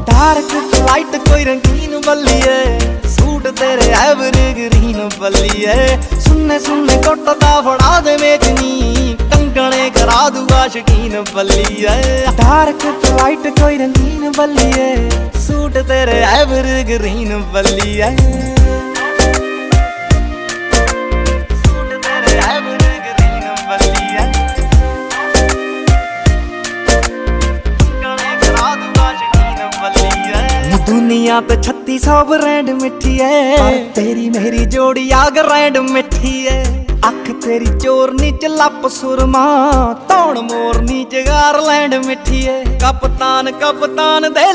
Dark light कोई रंगीन बल्लिए, suit तेरे एवरग्रीन बल्लिए। सुनने सुनने कोटदा फड़ा दे मेचनी, कंगने करा दूंगा शकीन बल्लिए। डार्क लाइट कोई रंगीन बल्लिए, सूट तेरे एवरग्रीन बल्लिए। सूट तेरे एवरग्रीन बल्लिए, कंगने करा दूंगा शकीन बल्लिए। दुनिया पे 3600 ब्रांड मिठी है, पर तेरी मेरी जोड़ी आग रैंड मिठी है। अख तेरी चोरनी च लप सुरमा, तौण मोरनी च गारलैंड मिठी है। कप्तान कप्तान दे